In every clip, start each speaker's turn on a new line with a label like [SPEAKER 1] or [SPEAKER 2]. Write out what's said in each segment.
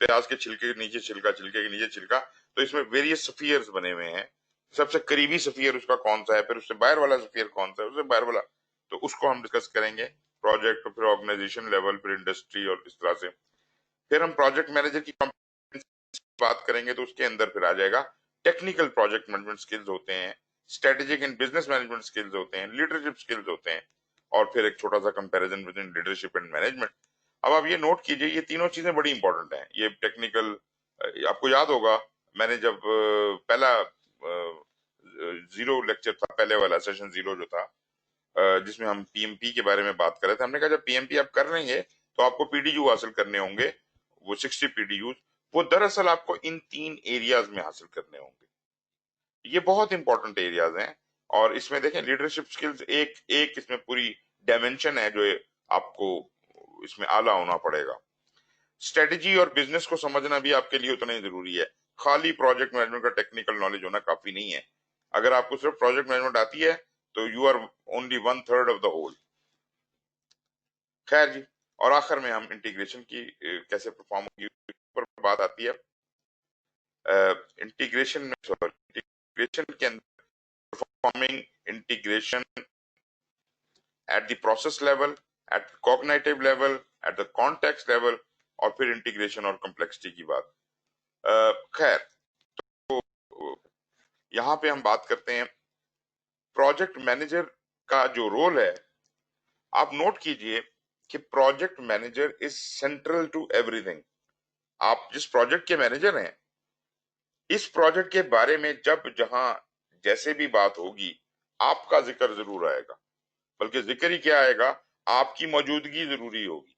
[SPEAKER 1] प्याज के छिलके के नीचे छिलका, छिलके के नीचे छिलका, तो इसमें वेरियस सफियर्स बने हुए हैं। सबसे करीबी सफियर उसका कौन सा है, फिर उससे बाहर वाला सफियर कौन सा है, उससे बाहर वाला, तो उसको हम डिस्कस करेंगे। प्रोजेक्ट, फिर ऑर्गेनाइजेशन लेवल, फिर इंडस्ट्री, और इस तरह से। फिर हम प्रोजेक्ट मैनेजर की बात करेंगे तो उसके अंदर फिर आ जाएगा टेक्निकल प्रोजेक्ट मैनेजमेंट स्किल्स होते हैं, strategic and business management skills होते हैं, लीडरशिप स्किल्स होते हैं, और फिर एक छोटा सा comparison between leadership and management. अब आप ये नोट कीजिए, ये तीनों चीजें बड़ी इंपॉर्टेंट हैं। ये टेक्निकल, आपको याद होगा मैंने जब पहला जीरो लेक्चर था, पहले वाला सेशन जीरो जो था, जिसमें हम पीएमपी के बारे में बात कर रहे थे, हमने कहा जब पीएमपी आप कर रहे हैं तो आपको पीडीयू हासिल करने होंगे, वो 60 पीडीयू, वो दरअसल आपको इन 3 एरियाज में हासिल करने होंगे। ये बहुत इंपॉर्टेंट एरियाज हैं, और इसमें देखें लीडरशिप स्किल्स एक एक इसमें पूरी डायमेंशन है जो आपको इसमें आला होना पड़ेगा। स्ट्रेटेजी और बिजनेस को समझना भी आपके लिए उतना ही जरूरी है। खाली प्रोजेक्ट मैनेजमेंट का टेक्निकल नॉलेज होना काफी नहीं है। अगर आपको सिर्फ प्रोजेक्ट मैनेजमेंट आती है तो you are only 1/3 of the whole. खैर जी, और आखिर में हम इंटीग्रेशन की कैसे परफॉर्म होगी पर बात आती है। इंटीग्रेशन में, सॉरी, इंटीग्रेशन के अंदर performing integration at the process level, at cognitive level, at the context level, और फिर इंटीग्रेशन और कम्प्लेक्सिटी की बात। खैर, तो यहाँ पे हम बात करते हैं प्रोजेक्ट मैनेजर का जो रोल है। आप नोट कीजिए कि project manager is central to everything. आप जिस प्रोजेक्ट के मैनेजर हैं, इस प्रोजेक्ट के बारे में जब जहां जैसे भी बात होगी, आपका जिक्र जरूर आएगा। बल्कि जिक्र ही क्या आएगा, आपकी मौजूदगी जरूरी होगी।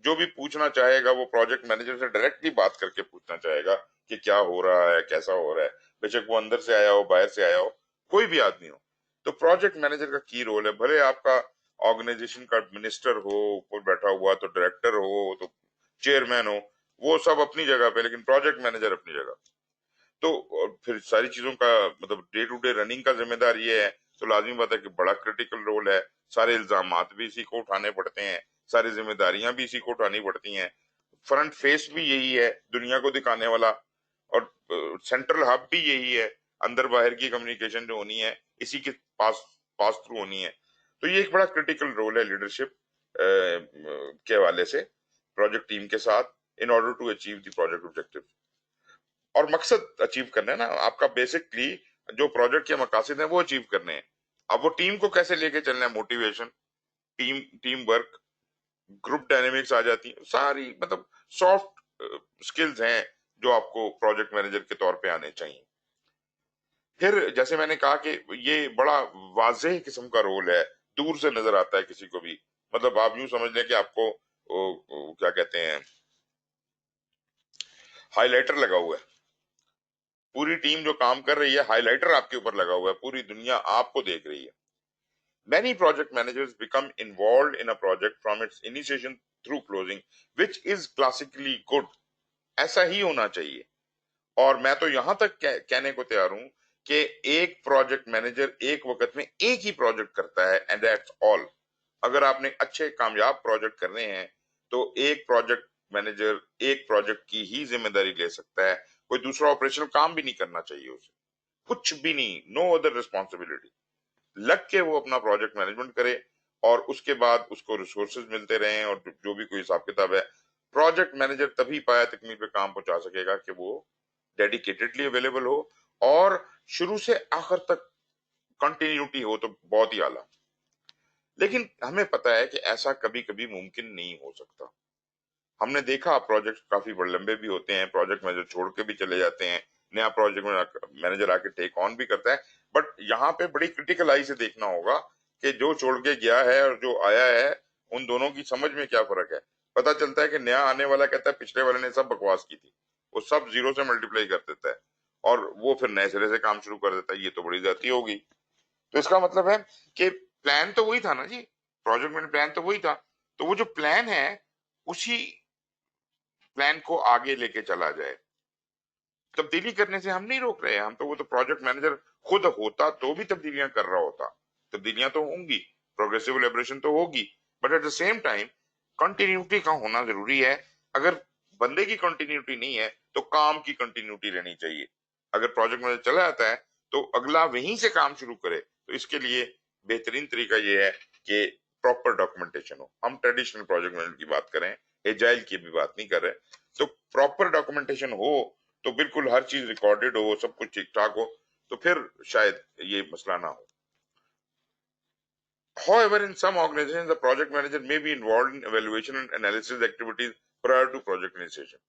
[SPEAKER 1] जो भी पूछना चाहेगा वो प्रोजेक्ट मैनेजर से डायरेक्टली बात करके पूछना चाहेगा कि क्या हो रहा है, कैसा हो रहा है, बेशक वो अंदर से आया हो, बाहर से आया हो, कोई भी आदमी हो। तो प्रोजेक्ट मैनेजर का की रोल है। भले आपका ऑर्गेनाइजेशन का मिनिस्टर हो, कोई बैठा हुआ, तो डायरेक्टर हो, तो चेयरमैन हो, वो सब अपनी जगह पे, लेकिन प्रोजेक्ट मैनेजर अपनी जगह। तो फिर सारी चीजों का मतलब डे टू डे रनिंग का जिम्मेदार ये है, तो लाजमी बात है कि बड़ा क्रिटिकल रोल है। सारे इल्जामात भी इसी को उठाने पड़ते हैं, सारी जिम्मेदारियां भी इसी को उठानी पड़ती हैं। फ्रंट फेस भी यही है, दुनिया को दिखाने वाला, और सेंट्रल हब भी यही है। अंदर बाहर की कम्युनिकेशन जो होनी है इसी के पास पास थ्रू होनी है। तो ये एक बड़ा क्रिटिकल रोल है लीडरशिप के हवाले से प्रोजेक्ट टीम के साथ, in order to achieve the project objective. और मकसद अचीव करना है ना आपका, बेसिकली जो प्रोजेक्ट के मकासद हैं वो अचीव करने हैं। अब वो टीम को कैसे लेके चलना है, motivation, team work, group dynamics आ जाती है, सारी मतलब सॉफ्ट स्किल्स हैं जो आपको प्रोजेक्ट मैनेजर के तौर पे आने चाहिए। फिर जैसे मैंने कहा कि ये बड़ा वाज़ेह किस्म का रोल है, दूर से नजर आता है किसी को भी। मतलब आप यूं समझ लें कि आपको क्या कहते हैं, हाइलाइटर लगा हुआ है, पूरी टीम जो काम कर रही है, हाइलाइटर आपके ऊपर लगा हुआ है, पूरी दुनिया आपको देख रही है। Many project managers become involved in a project from its initiation through closing, which is classically good. ऐसा ही होना चाहिए। और मैं तो यहां तक कहने को तैयार हूं कि एक प्रोजेक्ट मैनेजर एक वक्त में एक ही प्रोजेक्ट करता है, एंड दैट्स ऑल। अगर आपने अच्छे कामयाब प्रोजेक्ट करने हैं तो एक प्रोजेक्ट मैनेजर एक प्रोजेक्ट की ही जिम्मेदारी ले सकता है। कोई दूसरा ऑपरेशनल काम भी नहीं करना चाहिए उसे, कुछ भी नहीं, नो अदर रिस्पॉन्सिबिलिटी। लग के वो अपना प्रोजेक्ट मैनेजमेंट करे, और उसके बाद उसको रिसोर्सेज मिलते रहें, और जो भी कोई हिसाब किताब है, प्रोजेक्ट मैनेजर तभी पाया तकमील पे काम पहुंचा सकेगा कि वो डेडिकेटेडली अवेलेबल हो, और शुरू से आखिर तक कंटिन्यूटी हो, तो बहुत ही आला। लेकिन हमें पता है कि ऐसा कभी कभी मुमकिन नहीं हो सकता। हमने देखा प्रोजेक्ट काफी बड़े लंबे भी होते हैं, प्रोजेक्ट मैनेजर छोड़ के भी चले जाते हैं, नया प्रोजेक्ट मैनेजर आके टेक ऑन भी करता है। बट यहाँ पे बड़ी क्रिटिकल आई से देखना होगा कि जो छोड़ के गया है और जो आया है, उन दोनों की समझ में क्या फर्क है। पता चलता है कि नया आने वाला कहता है पिछले वाले ने सब बकवास की थी, वो सब जीरो से मल्टीप्लाई कर देता है, और वो फिर नए सिरे से काम शुरू कर देता है। ये तो बड़ी ज्यादती होगी। तो इसका मतलब है कि प्लान तो वही था ना जी, प्रोजेक्ट में प्लान तो वही था। तो वो जो प्लान है, उसी प्लान को आगे लेके चला जाए। तब्दीली करने से हम नहीं रोक रहे हैं, हम तो, वो तो प्रोजेक्ट मैनेजर खुद होता तो भी तब्दीलियां कर रहा होता। तब्दीलियां तो होंगी, प्रोग्रेसिव लिबरेशन तो होगी, but at the same time continuity का होना जरूरी है। अगर बंदे की कंटिन्यूटी नहीं है तो काम की कंटिन्यूटी रहनी चाहिए। अगर प्रोजेक्ट मैनेजर चला जाता है तो अगला वहीं से काम शुरू करे। तो इसके लिए बेहतरीन तरीका ये है कि प्रॉपर डॉक्यूमेंटेशन हो। हम ट्रेडिशनल प्रोजेक्ट मैनेजर की बात करें, एजाइल की भी बात नहीं कर रहे, तो प्रॉपर डॉक्यूमेंटेशन हो तो बिल्कुल हर चीज रिकॉर्डेड हो, सब कुछ ठीक ठाक हो, तो फिर शायद ये मसला ना हो। However, in some organizations, the project manager may be involved in evaluation and analysis activities prior to project initiation.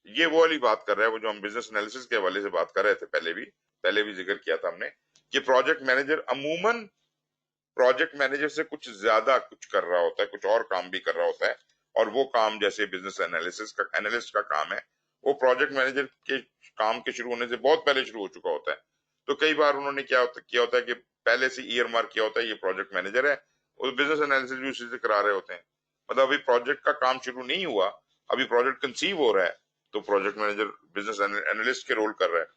[SPEAKER 1] ये वो वाली बात कर रहा है, वो जो हम बिजनेस एनालिसिस के हवाले से बात कर रहे थे पहले भी जिक्र किया था हमने, कि प्रोजेक्ट मैनेजर अमूमन प्रोजेक्ट मैनेजर से कुछ ज्यादा कुछ कर रहा होता है, कुछ और काम भी कर रहा होता है, और वो काम जैसे बिजनेस एनालिसिस का एनालिस्ट का काम है, वो प्रोजेक्ट मैनेजर के काम के शुरू होने से बहुत पहले शुरू हो चुका होता है। तो कई बार उन्होंने किया होता है कि पहले से ईयर मार्क किया होता है ये प्रोजेक्ट मैनेजर है, और बिजनेस एनालिसिस भी उसी से करा रहे होते हैं। मतलब अभी प्रोजेक्ट का काम शुरू नहीं हुआ, अभी प्रोजेक्ट कंसीव हो रहा है, तो प्रोजेक्ट मैनेजर बिजनेस एनालिस्ट के रोल कर रहा है।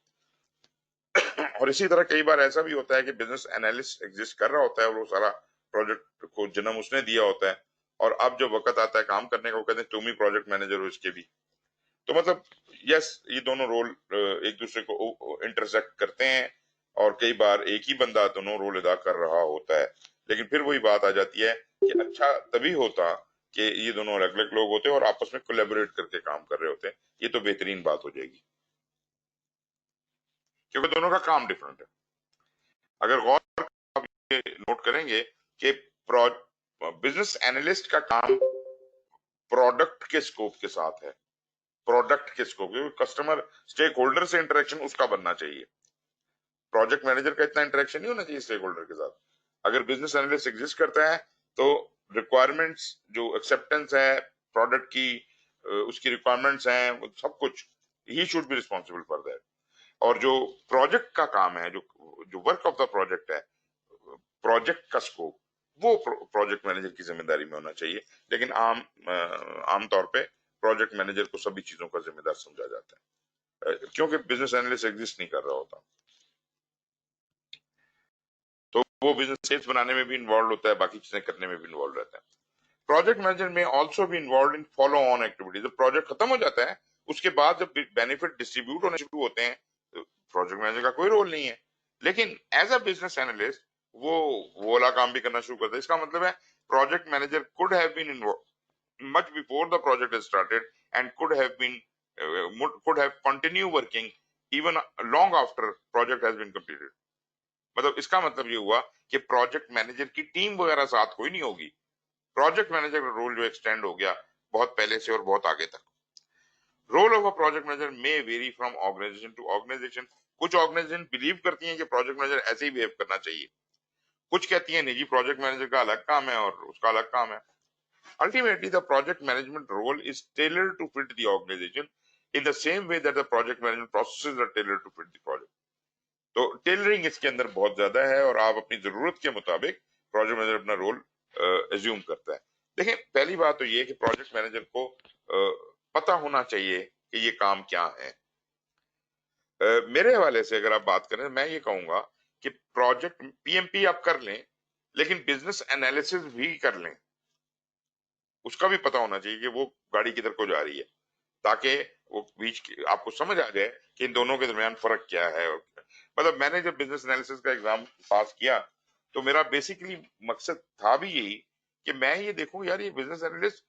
[SPEAKER 1] और इसी तरह कई बार ऐसा भी होता है कि बिजनेस एनालिस्ट एग्जिस्ट कर रहा होता है और वो सारा प्रोजेक्ट को जन्म उसने दिया होता है, और अब जब वक्त आता है काम करने का, वो कहते हैं तुम ही प्रोजेक्ट मैनेजर हो इसके भी। तो मतलब यस, ये दोनों रोल एक दूसरे को इंटरसेक्ट करते हैं, और कई बार एक ही बंदा दोनों रोल अदा कर रहा होता है। लेकिन फिर वही बात आ जाती है कि अच्छा तभी होता कि ये दोनों अलग अलग लोग होते हैं और आपस में कोलैबोरेट करके काम कर रहे होते हैं, ये तो बेहतरीन बात हो जाएगी, क्योंकि दोनों का काम डिफरेंट है। अगर गौर आप ये नोट करेंगे कि बिजनेस एनालिस्ट का काम प्रोडक्ट के स्कोप के साथ है, प्रोडक्ट के स्कोप, कस्टमर स्टेक होल्डर से इंटरेक्शन उसका बनना चाहिए। प्रोजेक्ट मैनेजर का इतना इंटरेक्शन नहीं होना चाहिए स्टेक होल्डर के साथ। अगर बिजनेस एनालिस्ट एग्जिस्ट करता है तो रिक्वायरमेंट्स जो एक्सेप्टेंस है प्रोडक्ट की, उसकी रिक्वायरमेंट्स हैं, वो सब कुछ he should be responsible for that. और जो प्रोजेक्ट का काम है, जो जो वर्क ऑफ द प्रोजेक्ट है, प्रोजेक्ट का स्कोप, वो प्रोजेक्ट मैनेजर की जिम्मेदारी में होना चाहिए। लेकिन आमतौर पे प्रोजेक्ट मैनेजर को सभी चीजों का जिम्मेदार समझा जाता है, क्योंकि बिजनेस एनालिस्ट एग्जिस्ट नहीं कर रहा होता। तो वो बिजनेस सेल्स बनाने में भी इन्वॉल्व होता है, बाकी चीजें करने में भी इन्वॉल्व रहता है। प्रोजेक्ट मैनेजर में ऑल्सो भी involve in follow on activities. जब प्रोजेक्ट खत्म हो जाता है उसके बाद जब बेनिफिट डिस्ट्रीब्यूट होने शुरू होते हैं, तो प्रोजेक्ट मैनेजर का कोई रोल नहीं है। लेकिन एज अ बिजनेस एनालिस्ट वो वाला काम भी करना शुरू करता है। इसका मतलब है project manager could have been involve much before the project is started and could have continue working even long after project has been completed। मतलब इसका मतलब ये हुआ कि प्रोजेक्ट मैनेजर की टीम वगैरह साथ कोई नहीं होगी, प्रोजेक्ट मैनेजर का रोल जो एक्सटेंड हो गया बहुत पहले से और बहुत आगे तक। Role of a project manager may vary from organisation to organisation. कुछ ऑर्गेनाइजेशन बिलीव करती हैं कि प्रोजेक्ट मैनेजर ऐसे ही बिहेव करना चाहिए, कुछ कहती हैं नहीं जी, प्रोजेक्ट मैनेजर का अलग काम है और उसका अलग काम है। Ultimately the project management role is tailored to fit the organisation in the same way that the project management processes are tailored to fit the project. तो टेलरिंग इसके अंदर बहुत ज्यादा है, और आप अपनी जरूरत के मुताबिक प्रोजेक्ट मैनेजर अपना रोल एज्यूम करता है। देखिए, पहली बात तो ये कि प्रोजेक्ट मैनेजर को पता होना चाहिए कि ये काम क्या है। मेरे हवाले से अगर आप बात करें, मैं ये कहूंगा कि प्रोजेक्ट पीएमपी आप कर लें, लेकिन बिजनेस एनालिसिस भी कर लें। उसका भी पता होना चाहिए कि वो गाड़ी किधर को जा रही है, ताकि वो आपको समझ आ जाए कि इन दोनों के दरमियान फर्क क्या है। मतलब मैंने जब बिजनेस एनालिसिस का एग्जाम पास किया तो मेरा बेसिकली मकसद था भी यही कि मैं ये देखूं यार ये बिजनेस एनालिस्ट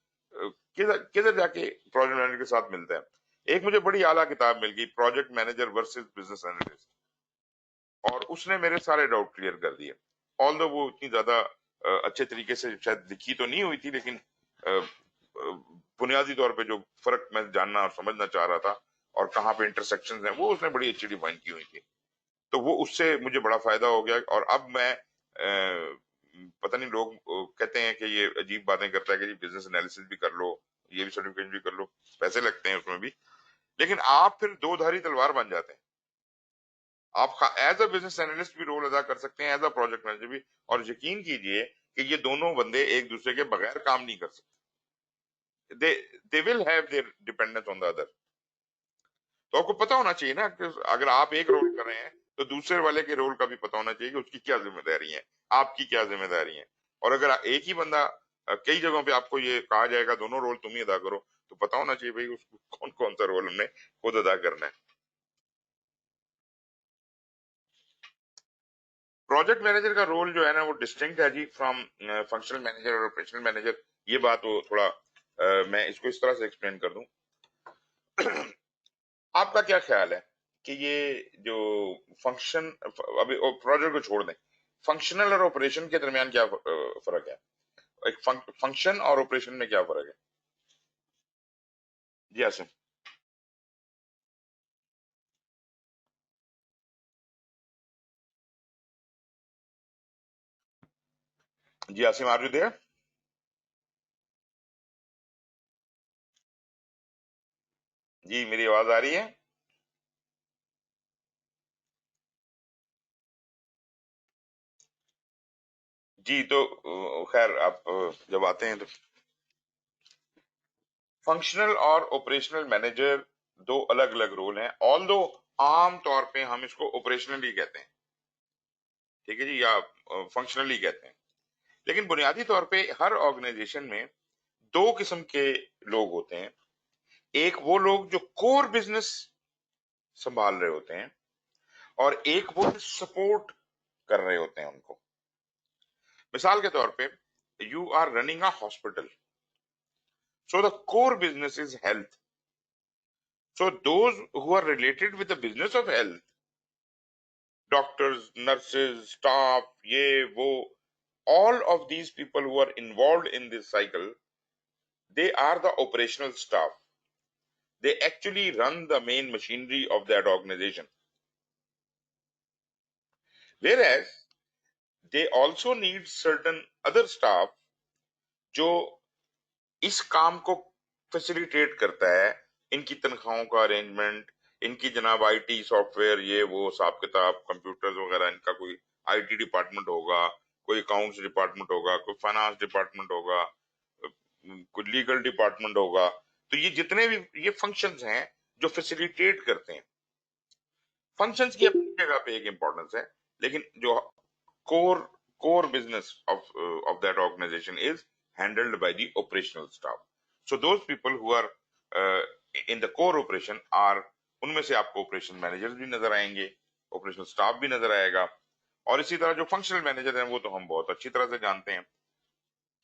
[SPEAKER 1] किधर किधर जाके प्रोजेक्ट मैनेजर के साथ मिलता है। एक मुझे बड़ी आला किताब मिल गई, project manager versus business analyst, और उसने मेरे सारे डाउट क्लियर कर दिए। ऑल्दो वो इतनी ज्यादा अच्छे तरीके से शायद लिखी तो नहीं हुई थी, लेकिन बुनियादी तौर पे जो फर्क मैं जानना और समझना चाह रहा था और कहाँ पे इंटरसेक्शन है, वो उसने बड़ी अच्छी डिफाइन की हुई थी। तो वो उससे मुझे बड़ा फायदा हो गया। और अब मैं पता नहीं, लोग कहते हैं कि ये अजीब बातें करता है कि बिजनेस एनालिसिस भी कर लो, ये भी सर्टिफिकेशन भी कर लो, पैसे लगते हैं उसमें भी, लेकिन आप फिर दो धारी तलवार बन जाते हैं। आप एज अ बिजनेस एनालिस्ट भी रोल अदा कर सकते हैं, एज अ प्रोजेक्ट मैनेजर भी। और यकीन कीजिए कि ये दोनों बंदे एक दूसरे के बगैर काम नहीं कर सकते। They will have their dependence on the other. तो आपको पता होना चाहिए ना कि अगर आप एक रोल कर रहे हैं तो दूसरे वाले के रोल का भी पता होना चाहिए कि उसकी क्या जिम्मेदारी है, आपकी क्या जिम्मेदारी है। और अगर एक ही बंदा कई जगहों पे आपको ये कहा जाएगा दोनों रोल तुम ही अदा करो, तो पता होना चाहिए भाई उसको कौन कौन सा रोल हमने खुद अदा करना है। प्रोजेक्ट मैनेजर का रोल जो है ना वो डिस्टिंक्ट है जी फ्रॉम फंक्शनल मैनेजर और ऑपरेशनल मैनेजर। ये बात वो थोड़ा मैं इसको इस तरह से एक्सप्लेन कर दूं। आपका क्या ख्याल है कि ये जो फंक्शन, अभी प्रोजेक्ट को छोड़ दें, फंक्शनल और ऑपरेशन के दरमियान क्या फर्क है? एक फंक्शन और ऑपरेशन में क्या फर्क है? जी आसिम। जी आसिम, आर यू देयर? जी मेरी आवाज आ रही है? जी तो खैर आप जब आते हैं तो फंक्शनल और ऑपरेशनल मैनेजर दो अलग अलग रोल हैं, ऑल्दो आम तौर पे हम इसको ऑपरेशनली कहते हैं, ठीक है जी, या फंक्शनली कहते हैं। लेकिन बुनियादी तौर पे हर ऑर्गेनाइजेशन में दो किस्म के लोग होते हैं। एक वो लोग जो कोर बिजनेस संभाल रहे होते हैं, और एक वो सपोर्ट कर रहे होते हैं उनको। मिसाल के तौर पे you are running a hospital, so the core business is health. So those who are related with the business of health, doctors, nurses, staff, ye, wo, all of these people who are involved in this cycle, they are the operational staff. They actually run the main machinery of that organization. Whereas they also need certain other staff जो इस काम को facilitate करता है, इनकी तनख्वाहों का arrangement, इनकी जनाब आईटी सॉफ्टवेयर ये वो हिसाब किताब कंप्यूटर्स वगैरह, इनका कोई आईटी डिपार्टमेंट होगा, कोई अकाउंट्स डिपार्टमेंट होगा, कोई फाइनेंस डिपार्टमेंट होगा, कोई लीगल डिपार्टमेंट होगा। तो ये जितने भी ये फंक्शंस हैं जो फैसिलिटेट करते हैं, फंक्शंस की अपनी जगह पे एक इंपॉर्टेंस है, लेकिन जो core core business of that organization is handled by the operational staff. So those people who are uh, in the core operation are, उनमें से आपको ऑपरेशन मैनेजर्स भी नजर आएंगे, ऑपरेशनल स्टाफ भी नजर आएगा, और इसी तरह जो फंक्शनल मैनेजर हैं वो तो हम बहुत अच्छी तरह से जानते हैं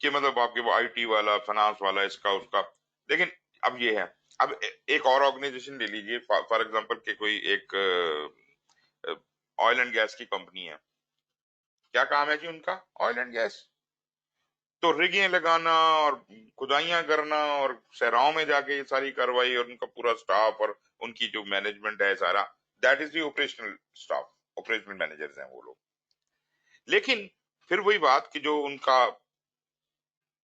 [SPEAKER 1] कि मतलब आपके वो आईटी वाला, फाइनेंस वाला, इसका उसका। लेकिन अब ये है, अब एक और ऑर्गेनाइजेशन ले लीजिए फॉर एग्जांपल के कोई एक ऑयल एंड गैस की कंपनी है। क्या काम है जी उनका? Oil and gas. तो रिगें लगाना और खुदाइयां करना और सहराओं में जाके ये सारी कार्रवाई, और उनका पूरा स्टाफ और उनकी जो मैनेजमेंट है सारा, that is the operational staff, operational managers हैं वो लोग। लेकिन फिर वही बात कि जो उनका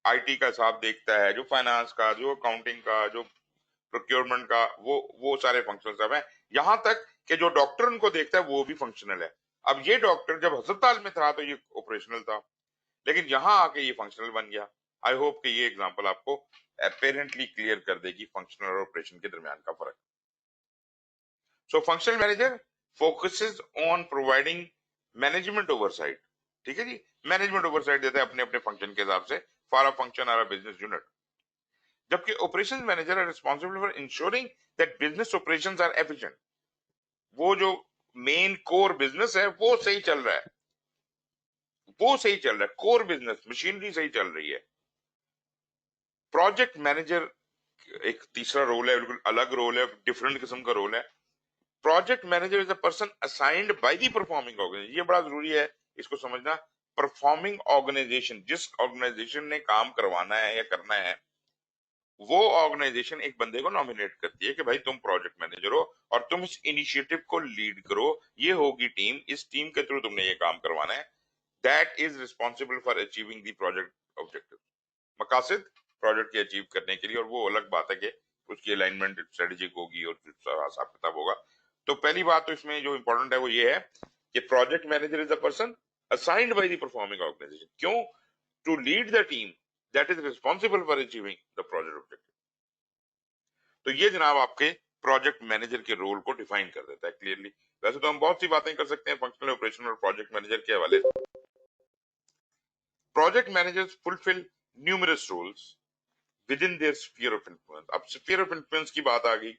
[SPEAKER 1] आईटी का हिसाब देखता है, जो फाइनेंस का, जो अकाउंटिंग का, जो प्रोक्योरमेंट का, वो सारे फंक्शनल स्टाफ हैं। यहां तक कि जो डॉक्टर उनको देखता है वो भी फंक्शनल है। अब ये डॉक्टर जब अस्पताल में था तो ये ऑपरेशनल था, लेकिन यहां आके ये फंक्शनल बन गया। आई होप कि ये एग्जांपल आपको अपेरेंटली क्लियर कर देगी फंक्शनल और ऑपरेशन के दरमियान का फर्क। So functional manager focuses on providing management oversight, ठीक है जी, मैनेजमेंट ओवरसाइट देता है अपने अपने फंक्शन के हिसाब से फॉर अ फंक्शन और अ बिजनेस यूनिट। जबकि operation manager are responsible for insuring that business operations are efficient. वो जो मेन कोर बिजनेस है वो सही चल रहा है, वो सही चल रहा है, कोर बिजनेस मशीनरी सही चल रही है। प्रोजेक्ट मैनेजर एक तीसरा रोल है, बिल्कुल अलग रोल है, डिफरेंट किस्म का रोल है। Project manager is a person assigned by the performing organisation. ये बड़ा जरूरी है इसको समझना। परफॉर्मिंग ऑर्गेनाइजेशन, जिस ऑर्गेनाइजेशन ने काम करवाना है या करना है, वो ऑर्गेनाइजेशन एक बंदे को नॉमिनेट करती है कि भाई तुम प्रोजेक्ट मैनेजर हो और तुम इस इनिशिएटिव को लीड करो, ये होगी टीम, इस टीम के थ्रू तुमने ये काम करवाना है। That is responsible for achieving the project objective, मकासद प्रोजेक्ट की अचीव करने के लिए। और वो अलग बात है कि उसकी अलाइनमेंट स्ट्रेटेजिक होगी और सारा हिसाब किताब होगा। तो पहली बात तो इसमें जो इंपॉर्टेंट है वो ये है कि project manager is a person assigned by the performing organisation. क्यों? To lead the team that is responsible for achieving the project objective. तो ये जनाब आपके प्रोजेक्ट मैनेजर के रोल को डिफाइन कर देता है क्लियरली। वैसे तो हम बहुत सी बातें कर सकते हैं फंक्शनल ऑपरेशन और प्रोजेक्ट मैनेजर के हवाले से। Project managers fulfil numerous roles with in their sphere of influence. अब स्फीयर ऑफ इन्फ्लुएंस की बात आ गई,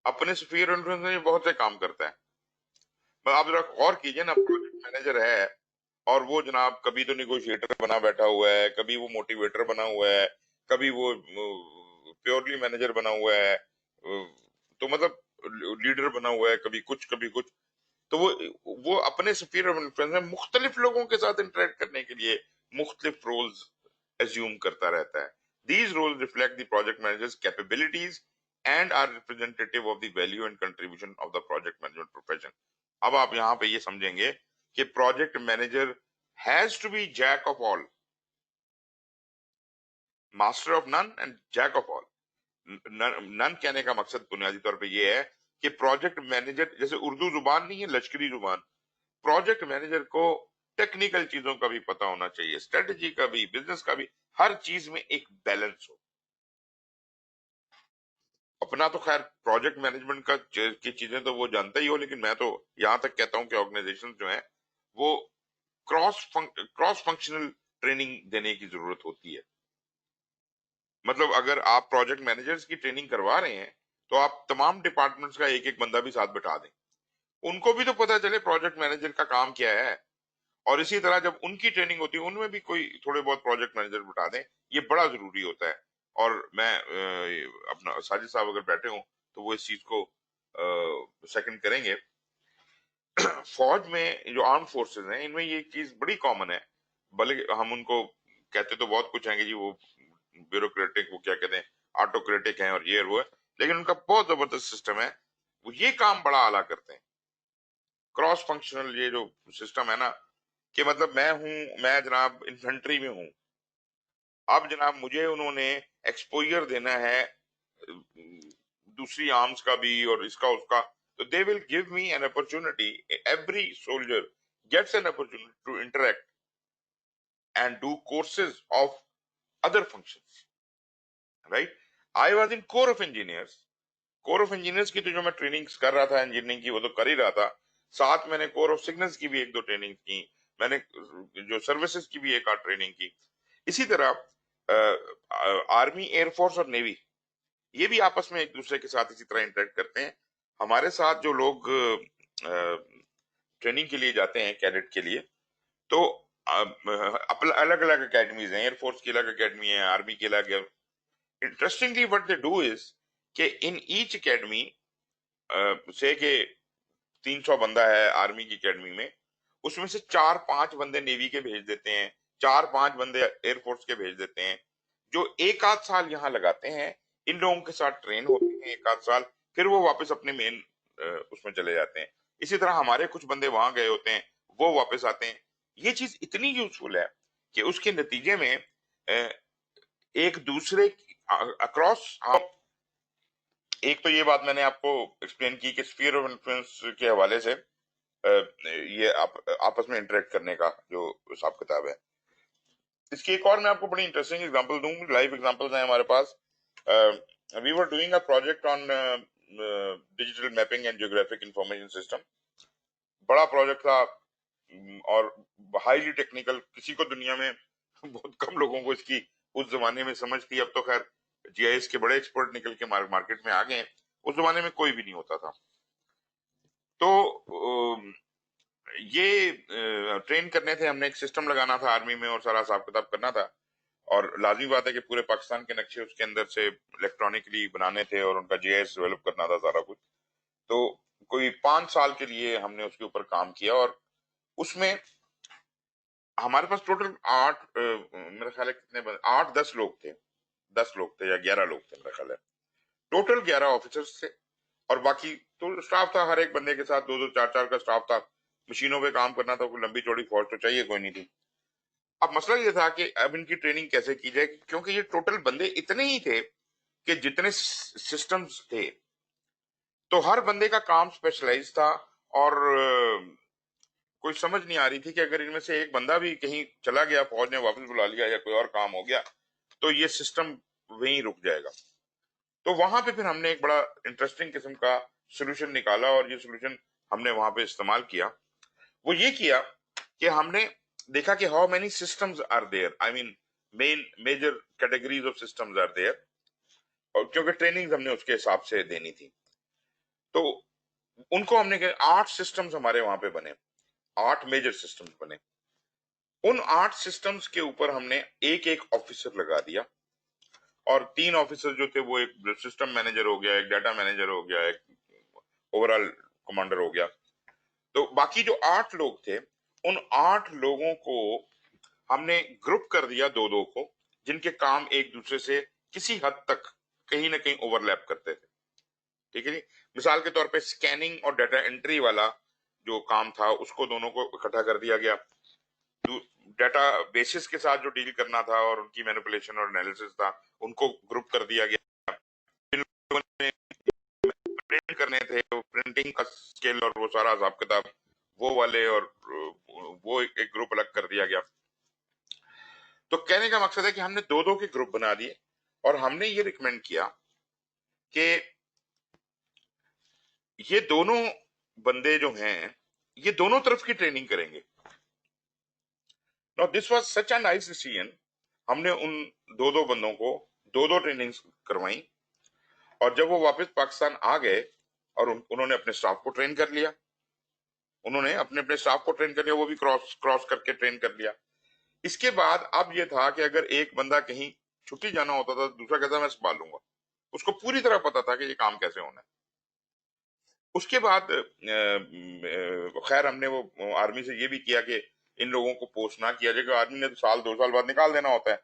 [SPEAKER 1] अपने स्फीयर ऑफ इन्फ्लुएंस में ये बहुत से काम करता है। पर आप जरा गौर कीजिए ना, प्रोजेक्ट मैनेजर है और वो जनाब कभी तो निगोशिएटर बना बैठा हुआ है, कभी वो मोटिवेटर बना हुआ है, कभी वो प्योरली मैनेजर बना हुआ है, तो मतलब लीडर बना हुआ है, कभी कुछ कभी कुछ। तो वो अपने स्फीयर ऑफ इन्फ्लुएंस में मुख्तलिफ लोगों के साथ इंटरेक्ट करने के लिए मुख्तलिफ रोल्स एज्यूम करता रहता है। These roles reflect the project manager's capabilities and are representative of the value and contribution of the project management profession. अब आप यहाँ पे ये समझेंगे कि project manager has to be jack of all, master of none and jack of all. None कहने का मकसद बुनियादी तौर पे ये है कि प्रोजेक्ट मैनेजर, जैसे उर्दू जुबान नहीं है लश्करी जुबान, प्रोजेक्ट मैनेजर को टेक्निकल चीजों का भी पता होना चाहिए, स्ट्रेटजी का भी, बिजनेस का भी, हर चीज में एक बैलेंस हो। अपना तो खैर प्रोजेक्ट मैनेजमेंट का की चीजें तो वो जानता ही हो, लेकिन मैं तो यहां तक कहता हूं कि ऑर्गेनाइजेशन जो है वो क्रॉस फंक्शनल ट्रेनिंग देने की जरूरत होती है। मतलब अगर आप प्रोजेक्ट मैनेजर्स की ट्रेनिंग करवा रहे हैं तो आप तमाम डिपार्टमेंट्स का एक एक बंदा भी साथ बिठा दें, उनको भी तो पता चले प्रोजेक्ट मैनेजर का काम क्या है। और इसी तरह जब उनकी ट्रेनिंग होती है उनमें भी कोई थोड़े बहुत प्रोजेक्ट मैनेजर बिठा दें, ये बड़ा जरूरी होता है। और मैं अपना साजिद साहब अगर बैठे हों तो वो इस चीज को सेकंड करेंगे। फौज में जो आर्म फोर्सेस हैं इनमें ये चीज बड़ी कॉमन है, भले हम उनको कहते तो बहुत कुछ हैं कि जी वो ब्यूरोक्रेटिक, वो क्या कहते हैं, ऑटोक्रेटिक हैं और ये और वो है, लेकिन उनका बहुत जबरदस्त सिस्टम है, वो ये काम बड़ा आला करते हैं। क्रॉस फंक्शनल ये जो सिस्टम है ना, कि मतलब मैं जनाब इन्फेंट्री में हूं, अब जनाब मुझे उन्होंने एक्सपोजर देना है दूसरी आर्म्स का भी और इसका उसका, तो they will give me an opportunity, every soldier gets an opportunity to interact and do courses of other functions, right. I was in corps of engineers, corps of engineers की तो जो मैं ट्रेनिंग कर रहा था इंजीनियरिंग की वो तो कर ही रहा था, साथ मैंने कोर ऑफ सिग्नल्स की भी एक दो ट्रेनिंग की, मैंने जो सर्विसेज की भी एक आध ट्रेनिंग की। इसी तरह आर्मी, एयरफोर्स और नेवी ये भी आपस में एक दूसरे के साथ इसी तरह इंटरेक्ट करते हैं। हमारे साथ जो लोग ट्रेनिंग के लिए जाते हैं कैडेट के लिए, तो अलग अलग अकेडमीज हैं, एयरफोर्स की अलग अकेडमी है, आर्मी की अलग है। Interestingly what they do is कि इन ईच अकेडमी से के 300 बंदा है आर्मी की एकेडमी में, उसमें से 4-5 बंदे नेवी के भेज देते हैं, 4-5 बंदे एयरफोर्स के भेज देते हैं, जो एक आध साल यहाँ लगाते हैं, इन लोगों के साथ ट्रेन होते हैं एक आध साल, फिर वो वापस अपने मेन उसमें चले जाते हैं। इसी तरह हमारे कुछ बंदे वहां गए होते हैं, वो वापस आते हैं। ये चीज इतनी यूजफुल है कि उसके नतीजे में एक दूसरे अक्रॉस, एक तो ये बात मैंने आपको एक्सप्लेन की कि स्फीयर ऑफ इन्फ्लुएंस के हवाले से ये आपस में इंटरेक्ट करने का जो हिसाब किताब है। इसकी एक और मैं आपको बड़ी इंटरेस्टिंग एग्जांपल दूं, लाइव एग्जांपल्स हैं हमारे पास। We were doing a project on digital mapping and geographic information system, बड़ा प्रोजेक्ट था और हाईली टेक्निकल, किसी को दुनिया में बहुत कम लोगों को इसकी उस जमाने में समझ थी, अब तो खैर जीआईएस के बड़े एक्सपर्ट निकल के मार्केट में आ गए हैं, उस जमाने में कोई भी नहीं होता था। तो ये ट्रेन करने थे, हमने एक सिस्टम लगाना था आर्मी में और सारा हिसाब किताब करना था, और लाजमी बात है कि पूरे पाकिस्तान के नक्शे उसके अंदर से इलेक्ट्रॉनिकली बनाने थे और उनका जीआईएस डेवलप करना था सारा कुछ। तो कोई 5 साल के लिए हमने उसके ऊपर काम किया और उसमें हमारे पास टोटल 8 मेरा ख्याल है कितने 8-10 लोग थे, 10 लोग थे या 11 लोग थे मेरा ख्याल है, टोटल 11 ऑफिसर्स थे। और बाकी तो स्टाफ था, हर एक बंदे के साथ 2-2 4-4 का स्टाफ था, मशीनों पे काम करना था, कोई लंबी चौड़ी फौज तो चाहिए कोई नहीं थी। अब मसला ये था कि अब इनकी ट्रेनिंग कैसे की जाए, क्योंकि ये टोटल बंदे इतने ही थे कि जितने सिस्टम्स थे, तो हर बंदे का काम स्पेशलाइज था। और कोई समझ नहीं आ रही थी कि अगर इनमें से एक बंदा भी कहीं चला गया, फौज ने वापस बुला लिया या कोई और काम हो गया, तो ये सिस्टम वहीं रुक जाएगा। तो वहां पे फिर हमने एक बड़ा इंटरेस्टिंग किस्म का सोल्यूशन निकाला और ये सोल्यूशन हमने वहां पे इस्तेमाल किया। वो ये किया कि हमने देखा कि how many systems are there, I mean main major categories of systems are there, और क्योंकि ट्रेनिंग हमने उसके हिसाब से देनी थी, तो उनको हमने कहा 8 सिस्टम्स हमारे वहां पे बने, 8 मेजर सिस्टम्स बने। उन 8 सिस्टम्स के ऊपर हमने एक एक ऑफिसर लगा दिया, और 3 ऑफिसर जो थे वो एक सिस्टम मैनेजर हो गया, एक डाटा मैनेजर हो गया, एक ओवरऑल कमांडर हो गया। तो बाकी जो 8 लोग थे, उन 8 लोगों को हमने ग्रुप कर दिया, दो दो को, जिनके काम एक दूसरे से किसी हद तक कहीं ना कहीं ओवरलैप करते थे। ठीक है जी। मिसाल के तौर पे स्कैनिंग और डाटा एंट्री वाला जो काम था उसको दोनों को इकट्ठा कर दिया गया। डाटा बेसिस के साथ जो डील करना था और उनकी मैनिपुलेशन और एनालिसिस था, उनको ग्रुप कर दिया गया। जिन लोगों ने प्रिंट करने थे, वो प्रिंटिंग का स्किल और वो सारा हिसाब किताब, वो वाले, और वो एक ग्रुप अलग कर दिया गया। तो कहने का मकसद है कि हमने दो दो के ग्रुप बना दिए, और हमने ये रिकमेंड किया कि ये दोनों बंदे जो हैं, ये दोनों तरफ की ट्रेनिंग करेंगे। Now this was such a nice decision. हमने उन दो दो बंदों को दो दो ट्रेनिंग्स करवाई, और जब वो वापस पाकिस्तान आ गए और उन्होंने अपने स्टाफ को ट्रेन कर लिया, उन्होंने अपने अपने स्टाफ को ट्रेन कर लिया, वो भी क्रॉस क्रॉस करके ट्रेन कर लिया। इसके बाद अब ये था कि अगर एक बंदा कहीं छुट्टी जाना होता था, दूसरा कहता मैं संभाल लूंगा। उसको पूरी तरह पता था कि ये काम कैसे होना है। उसके बाद खैर हमने वो आर्मी से ये भी किया कि इन लोगों को पोस्ट ना किया जाए, आर्मी ने तो साल 2 साल बाद निकाल देना होता है।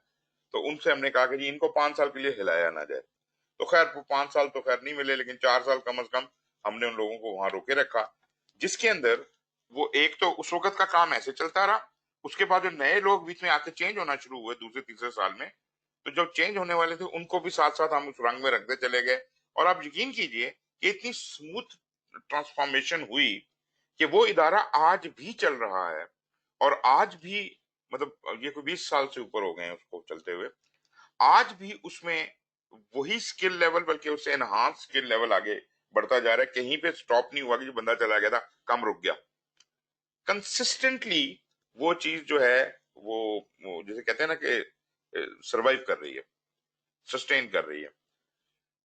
[SPEAKER 1] तो उनसे हमने कहा कि जी इनको 5 साल के लिए हिलाया ना जाए। तो खैर वो 5 साल तो खैर नहीं मिले, लेकिन 4 साल कम से कम हमने उन लोगों को वहां रोके रखा, जिसके अंदर वो एक तो उस वक्त का काम ऐसे चलता रहा। उसके बाद जो नए लोग बीच में आके चेंज होना शुरू हुए दूसरे तीसरे साल में, तो जो चेंज होने वाले थे उनको भी साथ साथ हम उस रंग में रखते चले गए। और आप यकीन कीजिए कि इतनी स्मूथ ट्रांसफॉर्मेशन हुई कि वो इदारा आज भी चल रहा है, और आज भी, मतलब ये कोई 20 साल से ऊपर हो गए हैं उसको चलते हुए, आज भी उसमें वही स्किल लेवल, बल्कि उससे एनहांस स्किल लेवल आगे बढ़ता जा रहा है। कहीं पे स्टॉप नहीं हुआ कि जो बंदा चला गया था काम रुक गया। कंसिस्टेंटली वो चीज जो है वो जैसे कहते हैं ना कि सरवाइव कर रही है, सस्टेन कर रही है।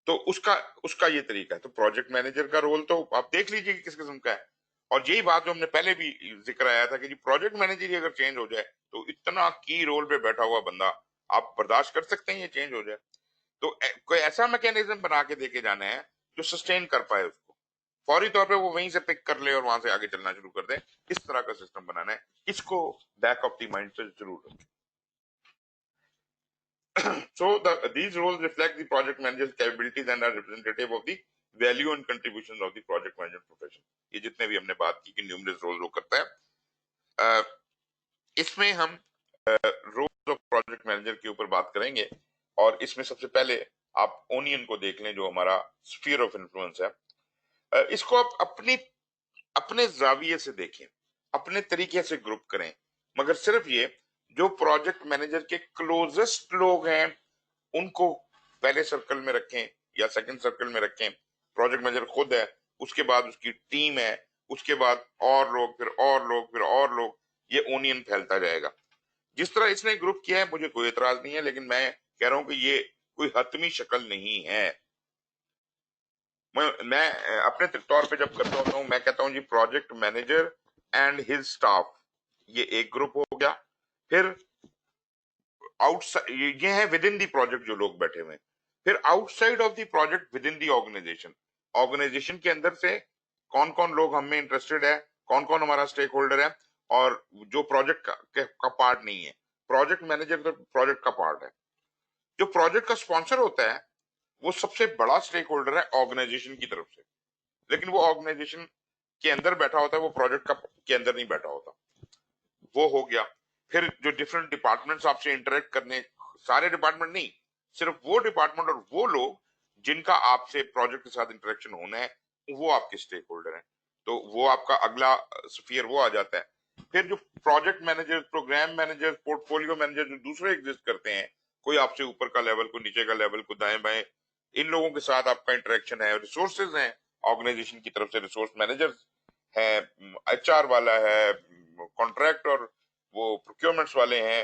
[SPEAKER 1] तो उसका उसका ये तरीका है। तो प्रोजेक्ट मैनेजर का रोल तो आप देख लीजिए कि किस किस्म का है। और यही बात जो हमने पहले भी जिक्र आया था कि जी प्रोजेक्ट मैनेजर ही अगर चेंज हो जाए, तो इतना की रोल पे बैठा हुआ बंदा, आप बर्दाश्त कर सकते हैं ये चेंज हो जाए? तो कोई ऐसा मैकेनिज्म बना के देके जाना है जो सस्टेन कर पाए उसको, फौरी तौर पे वो वहीं से पिक कर ले और वहां से आगे चलना शुरू कर दे। इस तरह का सिस्टम बनाना है, इसको बैक ऑफ द माइंड से जरूर रखें। So these roles reflect the project manager's capabilities and are representative of the value and contributions of the project management profession. ये जितने भी हमने बात की कि न्यूमरस रोल वो करता है, अ, इसमें हम रोल्स ऑफ प्रोजेक्ट मैनेजर के ऊपर बात करेंगे। और इसमें सबसे पहले आप ओनियन को देख लें जो हमारा स्फीयर ऑफ इन्फ्लुएंस है। इसको आप अपनी अपने जाविये से देखें, अपने तरीके से ग्रुप करें, मगर सिर्फ ये जो प्रोजेक्ट मैनेजर के क्लोजेस्ट लोग हैं उनको पहले सर्कल में रखें या सेकंड सर्कल में रखें। प्रोजेक्ट मैनेजर खुद है, उसके बाद उसकी टीम है, उसके बाद और लोग, फिर और लोग, फिर और लोग, ये ओनियन फैलता जाएगा। जिस तरह इसने ग्रुप किया है मुझे कोई एतराज नहीं है, लेकिन मैं कह रहा हूं कि ये कोई हतमी शक्ल नहीं है। मैं अपने तौर पे जब करता हूँ मैं कहता हूँ जी project manager and his staff, ये एक ग्रुप हो गया। फिर आउटसाइड ये है विद इन दी प्रोजेक्ट जो लोग बैठे हुए हैं। फिर outside of the project with in the organisation, organisation के अंदर से कौन कौन लोग हमें इंटरेस्टेड है, कौन कौन हमारा स्टेक होल्डर है, और जो प्रोजेक्ट का पार्ट नहीं है। प्रोजेक्ट मैनेजर तो प्रोजेक्ट का पार्ट है। जो प्रोजेक्ट का स्पॉन्सर होता है वो सबसे बड़ा स्टेक होल्डर है ऑर्गेनाइजेशन की तरफ से, लेकिन वो ऑर्गेनाइजेशन के अंदर बैठा होता है, वो प्रोजेक्ट का के अंदर नहीं बैठा होता। वो हो गया। फिर जो डिफरेंट डिपार्टमेंट्स आपसे इंटरेक्ट करने, सारे डिपार्टमेंट नहीं, सिर्फ वो डिपार्टमेंट और वो लोग जिनका आपसे प्रोजेक्ट के साथ इंटरेक्शन होना है, वो आपके स्टेक होल्डर हैं। तो वो आपका अगला स्फीयर वो आ जाता है। फिर जो project manager, programme manager, portfolio manager जो दूसरे एग्जिस्ट करते हैं, कोई आपसे ऊपर का लेवल, कोई नीचे का लेवल, कोई दाएं बाएं, इन लोगों के साथ आपका इंटरेक्शन है। रिसोर्सेज हैं ऑर्गेनाइजेशन की तरफ से, रिसोर्स मैनेजर है, एचआर वाला है, कॉन्ट्रैक्ट और वो प्रोक्योरमेंट्स वाले हैं,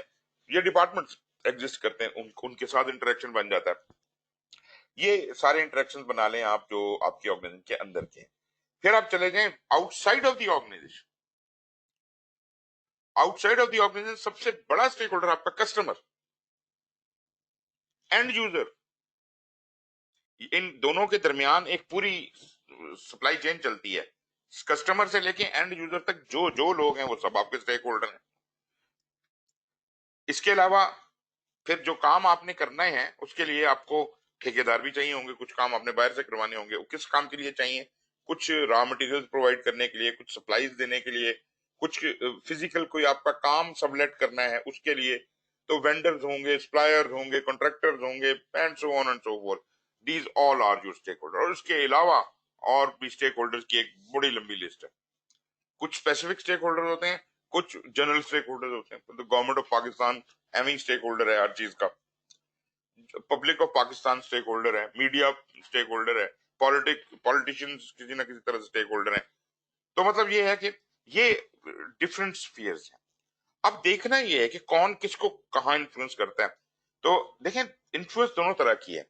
[SPEAKER 1] ये डिपार्टमेंट्स ایگزسٹ کرتے ہیں ان کے ساتھ انٹریکشن بن جاتا ہے. یہ سارے انٹریکشن بنا لیں آپ جو آپ کی آرگنائزیشن کے اندر کے ہیں. پھر آپ چلے جائیں outside of the organisation. Outside of the organisation سب سے بڑا اسٹیک ہولڈر آپ کا کسٹمر، اینڈ یوزر. ان دونوں کے درمیان ایک پوری سپلائی چین چلتی ہے، کسٹمر سے لے کے اینڈ یوزر تک جو لوگ ہیں وہ سب آپ کے اسٹیک ہولڈر ہیں. اس کے علاوہ پھر جو کام آپ نے کرنا ہے اس کے لیے آپ کو ٹھیکیدار بھی چاہیے ہوں گے، کچھ کام آپ نے باہر سے کروانے ہوں گے. کس کام کے لیے چاہیے؟ کچھ را مٹیریل پرووائڈ کرنے کے لیے، کچھ سپلائیز دینے کے لیے، کچھ فزیکل کوئی آپ کا کام سبلیٹ کرنا ہے اس کے لیے. تو وینڈرز ہوں گے، سپلائر ہوں گے، کانٹریکٹرز ہوں گے، and so on and so forth. These all are your stakeholder. اور اس کے علاوہ اور بھی اسٹیک ہولڈر کی ایک بڑی لمبی لسٹ ہے. کچھ اسپیسیفک اسٹیک ہولڈر ہوتے ہیں، کچھ جنرل اسٹیک ہولڈر ہوتے ہیں. تو گورنمنٹ آف پاکستان ایویں اسٹیک ہولڈر ہے ہر چیز کا. Public of Pakistan stake holder ہے، میڈیا اسٹیک ہولڈر ہے، پولیٹیشینز کسی نہ کسی طرح اسٹیک ہولڈر ہیں. تو مطلب یہ ہے کہ یہ ڈفرینٹ اسفیئرز ہیں. اب دیکھنا یہ ہے کہ کون کس کو کہاں انفلوئنس کرتا ہے. تو دیکھیں انفلوئنس دونوں طرح کی ہے.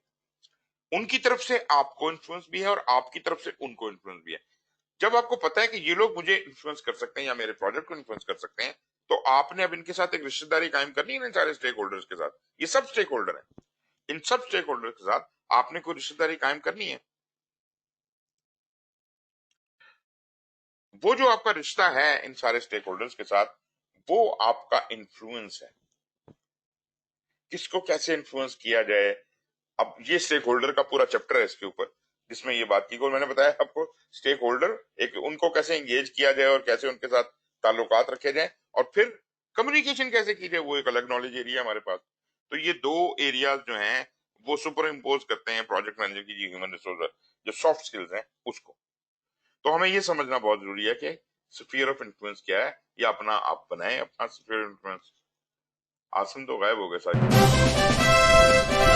[SPEAKER 1] ان کی طرف سے آپ کو انفلوئنس بھی ہے اور آپ کی طرف سے ان کو انفلوئنس بھی ہے. جب آپ کو پتا ہے کہ یہ لوگ مجھے انفلوئنس کر سکتے ہیں یا میرے پروجیکٹ کو انفلوئنس کر سکتے ہیں، تو آپ نے اب ان کے ساتھ ایک رشتہ داری قائم کرنی ہے نا سارے اسٹیک ہولڈرز کے ساتھ. یہ سب اسٹیک ہولڈر ہیں. ان سب اسٹیک ہولڈر کے ساتھ آپ نے کوئی رشتہ داری قائم کرنی ہے. وہ جو آپ کا رشتہ ہے ان سارے اسٹیک ہولڈرز کے ساتھ، وہ آپ کا انفلوئنس ہے. کس کو کیسے انفلوئنس کیا جائے، اب یہ اسٹیک ہولڈر کا پورا چیپٹر ہے اس کے اوپر جس میں یہ بات کی گئی. میں نے بتایا آپ کو اسٹیک ہولڈر ایک ان کو کیسے انگیج کیا جائے اور کیسے ان کے ساتھ تعلقات رکھے جائیں، اور پھر کمیونیکیشن کیسے کی جائے، وہ ایک الگ نالج ایریا ہمارے پاس. تو یہ دو ایریاز جو ہیں وہ سپر امپوز کرتے ہیں پروجیکٹ مینیجر کی ہیومن ریسورس جو سافٹ سکلز ہیں اس کو. تو ہمیں یہ سمجھنا بہت ضروری ہے کہ اسفیئر آف انفلوئنس کیا ہے، یا اپنا آپ بنائیں اپنا اسفیئر آف انفلوئنس. آسم تو غائب ہو گئے ساری.